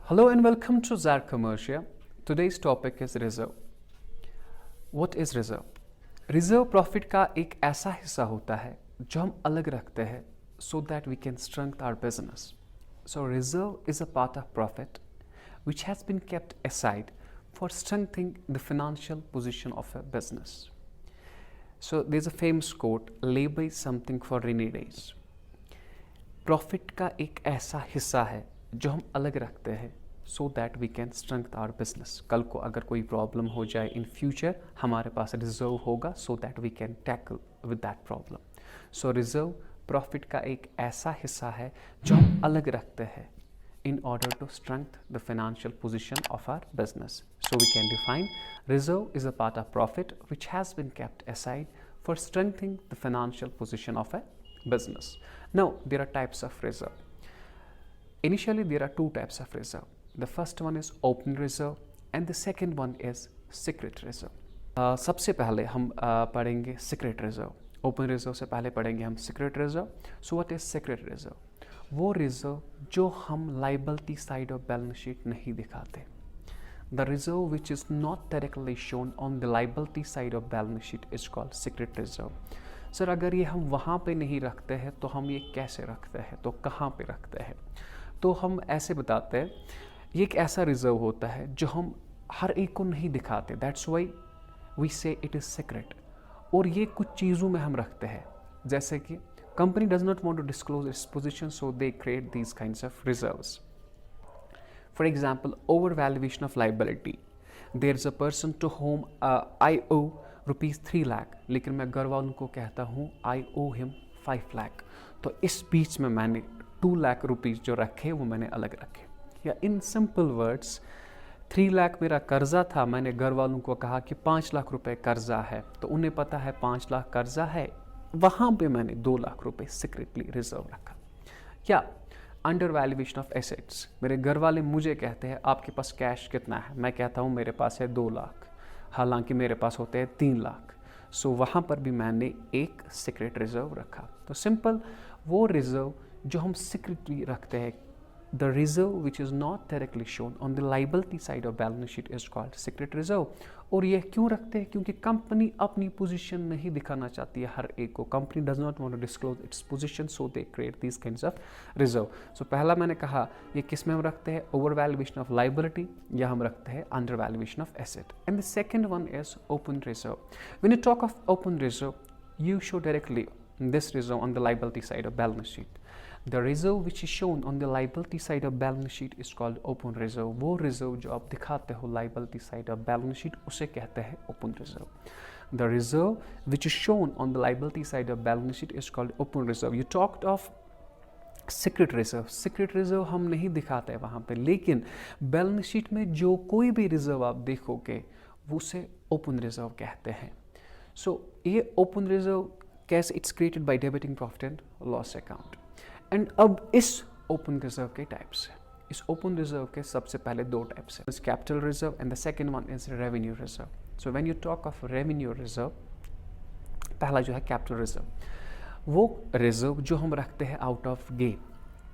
Hello and welcome to Zar Commercia. Today's topic is reserve. What is reserve? Reserve profit का एक ऐसा हिस्सा होता है जो हम अलग रखते हैं so that we can strengthen our business. So reserve is a part of profit which has been kept aside for strengthening the financial position of a business. So there's a famous quote, lay by something for rainy days. Profit का एक ऐसा हिस्सा है जो हम अलग रखते हैं so that we can strengthen our business. कल को अगर कोई प्रॉब्लम हो जाए इन फ्यूचर, हमारे पास रिजर्व होगा so that we can tackle with that problem. So reserve profit का एक ऐसा हिस्सा है जो हम अलग रखते हैं in order to strengthen the financial position of our business. So we can define reserve is a part of profit which has been kept aside for strengthening the financial position of a business. Now there are types of reserve. Initially there are two types of reserve. The first one is open reserve and the second one is secret reserve. सबसे पहले हम पढ़ेंगे secret reserve. Open reserve से पहले पढ़ेंगे हम secret reserve. So what is secret reserve? वो reserve जो हम liability side of balance sheet नहीं दिखाते. The reserve which is not directly shown on the liability side of balance sheet is called secret reserve. Sir अगर ये हम वहाँ पे नहीं रखते हैं तो हम ये कैसे रखते हैं, तो कहाँ पे रखते हैं? तो हम ऐसे बताते हैं, ये एक ऐसा रिजर्व होता है जो हम हर एक को नहीं दिखाते. दैट्स वाई वी से इट इज सीक्रेट. और ये कुछ चीज़ों में हम रखते हैं, जैसे कि company does not want to disclose its position so they create these kinds of reserves. For example, over valuation of liability. There is a person to whom I owe ₹3 lakh, लेकिन मैं घर वालों को कहता हूँ आई ओ हिम 5 लाख. तो इस बीच में मैंने 2 लाख रुपीज़ जो रखे वो मैंने अलग रखे. या इन सिंपल वर्ड्स, 3 लाख मेरा कर्जा था, मैंने घर वालों को कहा कि 5 लाख रुपए कर्जा है, तो उन्हें पता है 5 लाख कर्जा है, वहाँ पे मैंने 2 लाख रुपए सीक्रेटली रिजर्व रखा. या अंडर वैल्यूएशन ऑफ एसेट्स. मेरे घर वाले मुझे कहते हैं आपके पास कैश कितना है, मैं कहता हूँ मेरे पास है 2 लाख, हालांकि मेरे पास होते हैं 3 लाख. सो वहाँ पर भी मैंने एक सीक्रेट रिजर्व रखा. तो सिंपल वो रिजर्व जो हम सीक्रेटली रखते हैं, the reserve which is not directly shown on the liability side of balance sheet is called secret reserve. और ये क्यों रखते हैं? क्योंकि कंपनी अपनी पोजीशन नहीं दिखाना चाहती है हर एक को. Company does not want to disclose its position so they create these kinds of reserve. So पहला मैंने कहा ये किस में हम रखते हैं, ओवर वैल्यूएशन ऑफ लाइबिलिटी, या हम रखते हैं under valuation of asset. And the second one is open reserve. When you talk of open reserve, you show directly this reserve on the liability side of balance sheet. The reserve which is shown on the liability side of balance sheet is called open reserve. वो reserve जो आप दिखाते हो liability side of balance sheet उसे कहते हैं open reserve. The reserve which is shown on the liability side of balance sheet is called open reserve. You talked of secret reserve. Secret reserve हम नहीं दिखाते वहाँ पे, लेकिन बैलेंस शीट में जो कोई भी रिजर्व आप देखोगे वो उसे ओपन रिजर्व कहते हैं. सो ये ओपन रिजर्व कैसे, it's created by debiting profit and loss account. And अब इस ओपन रिजर्व के टाइप्स हैं. इस ओपन रिजर्व के सबसे पहले 2 टाइप्स हैं, capital reserve and the second one is revenue reserve. So when you talk of revenue reserve, पहला जो है कैपिटल रिजर्व, वो रिजर्व जो हम रखते हैं out of gain.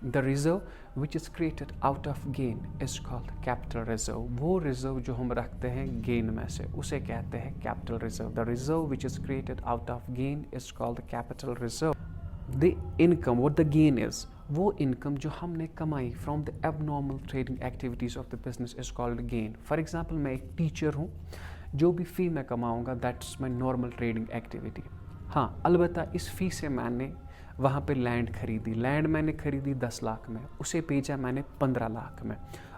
The reserve which is created out of gain is called capital reserve. वो reserve जो हम रखते हैं गेन में से उसे कहते हैं capital reserve. The reserve which is created out of gain is called capital reserve. The income, what the gain is, वो इनकम जो हमने कमाई from the abnormal trading activities of the business is called gain. For example, मैं एक teacher हूँ, जो भी fee मैं कमाऊँगा that's my normal trading activity. हाँ, अलबत्ता इस फी से मैंने वहाँ पे लैंड खरीदी. लैंड मैंने खरीदी 10 लाख में, उसे बेचा मैंने 15 लाख में.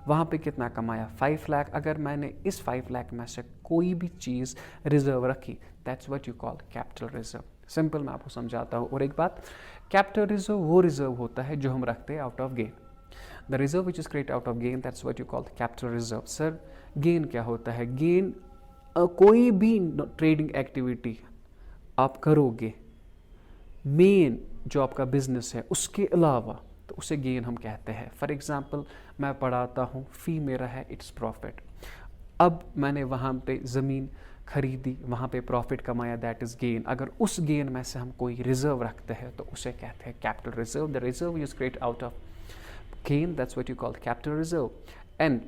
वहाँ पे कितना कमाया? 5 लाख. अगर मैंने इस 5 लाख में से कोई भी चीज़ रिजर्व रखी, that's what you call capital reserve. Simple मैं आपको समझाता हूँ. और एक बात, कैपिटल रिजर्व वो रिजर्व होता है जो हम रखते हैं out of gain. The reserve which is create out of gain, that's what you call capital reserve. Sir gain क्या होता है? गेन कोई भी ट्रेडिंग एक्टिविटी आप करोगे, मेन जो आपका बिजनेस है उसके अलावा, तो उसे गेन हम कहते हैं. फॉर एग्जांपल, मैं पढ़ाता हूँ, फी मेरा है इट्स प्रॉफिट. अब मैंने वहाँ पे ज़मीन खरीदी, वहाँ पे प्रॉफिट कमाया, दैट इज़ गेन. अगर उस गेन में से हम कोई रिजर्व रखते हैं तो उसे कहते हैं capital reserve. The reserve is create out of gain, that's what you call capital reserve. And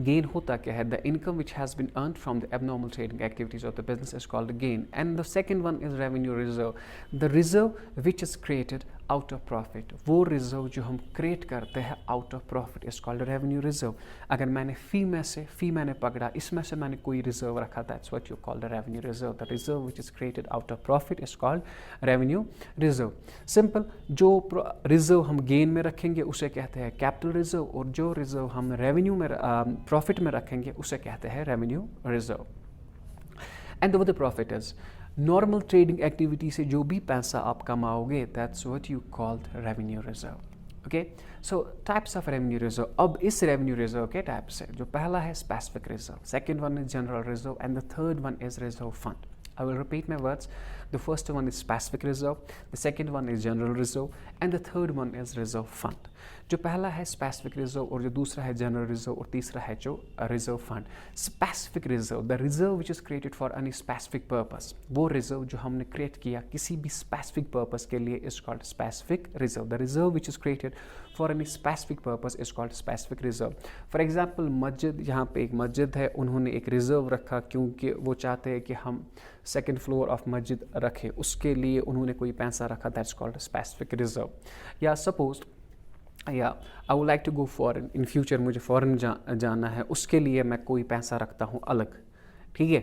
gain होता क्या है? The income which has been earned from the abnormal trading activities of the business is called a gain. And the second one is revenue reserve. The reserve which is created out of profit. वो reserve जो हम create करते हैं out of profit is called a revenue reserve. अगर मैंने fee मैंने पकड़ा, इसमें से मैंने कोई reserve रखा, that's what you call the revenue reserve. The reserve which is created out of profit is called revenue reserve. Simple. जो reserve हम gain में रखेंगे उसे कहते हैं capital reserve, और जो reserve हम revenue में प्रॉफिट में रखेंगे उसे कहते हैं revenue reserve. And what the profit is? Normal trading activity से जो भी पैसा आप कमाओगे, that's what you called revenue reserve. Okay, so types of revenue reserve. अब इस रेवेन्यू रिजर्व के टाइप्स है, जो पहला है specific reserve, second one is general reserve, and the third one is reserve fund. I will repeat my words. The first one is specific reserve, the second one is general reserve, and the third one is reserve fund. जो पहला है specific reserve, और जो दूसरा है general reserve, और तीसरा है जो reserve fund. Specific reserve, the reserve which is created for any specific purpose. वो रिजर्व जो हमने क्रिएट किया किसी भी स्पेसिफिक पर्पस के लिए is called specific reserve. The reserve which is created for any specific purpose is called specific reserve. For example मस्जिद, यहाँ पे एक मस्जिद है, उन्होंने एक रिजर्व रखा क्योंकि वो चाहते हैं कि हम सेकेंड फ्लोर ऑफ मस्जिद रखें, उसके लिए उन्होंने कोई पैसा रखा, दैट्स कॉल्ड स्पेसिफिक रिजर्व. या सपोज या I would like to go foreign, in future मुझे फॉरेन जाना है, उसके लिए मैं कोई पैसा रखता हूँ अलग, ठीक है,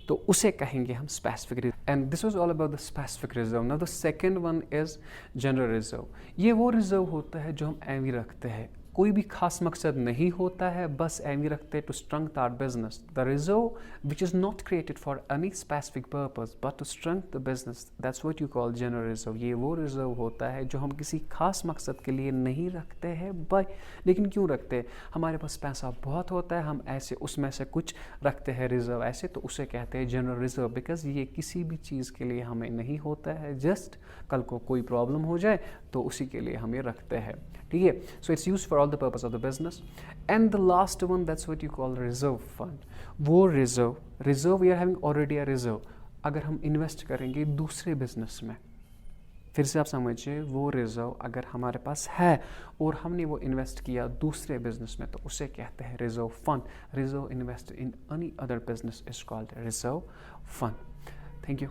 तो उसे कहेंगे हम specific reserve. And this was all about the specific reserve. Now the second one is general reserve. ये वो रिजर्व होता है जो हम एवं रखते हैं, कोई भी खास मकसद नहीं होता है, बस एवं रखते हैं to strength our business. The reserve which is not created for any specific purpose but to strength the business, that's what you call general reserve. ये वो रिजर्व होता है जो हम किसी खास मकसद के लिए नहीं रखते हैं, लेकिन क्यों रखते हैं? हमारे पास पैसा बहुत होता है, हम ऐसे उसमें से कुछ रखते हैं रिजर्व ऐसे, तो उसे कहते हैं जनरल रिजर्व. बिकॉज ये किसी भी चीज़ के लिए हमें नहीं होता है, जस्ट कल को कोई प्रॉब्लम हो जाए तो उसी के लिए हम ये रखते हैं, ठीक है. So it's use for all the purpose of the business. And the last one, that's what you call reserve fund. वो reserve we are having already a reserve. अगर हम इन्वेस्ट करेंगे दूसरे बिजनेस में, फिर से आप समझिए, वो रिजर्व अगर हमारे पास है और हमने वो इन्वेस्ट किया दूसरे बिजनेस में, तो उसे कहते हैं reserve fund. Reserve invest in any other business is called reserve fund. Thank you.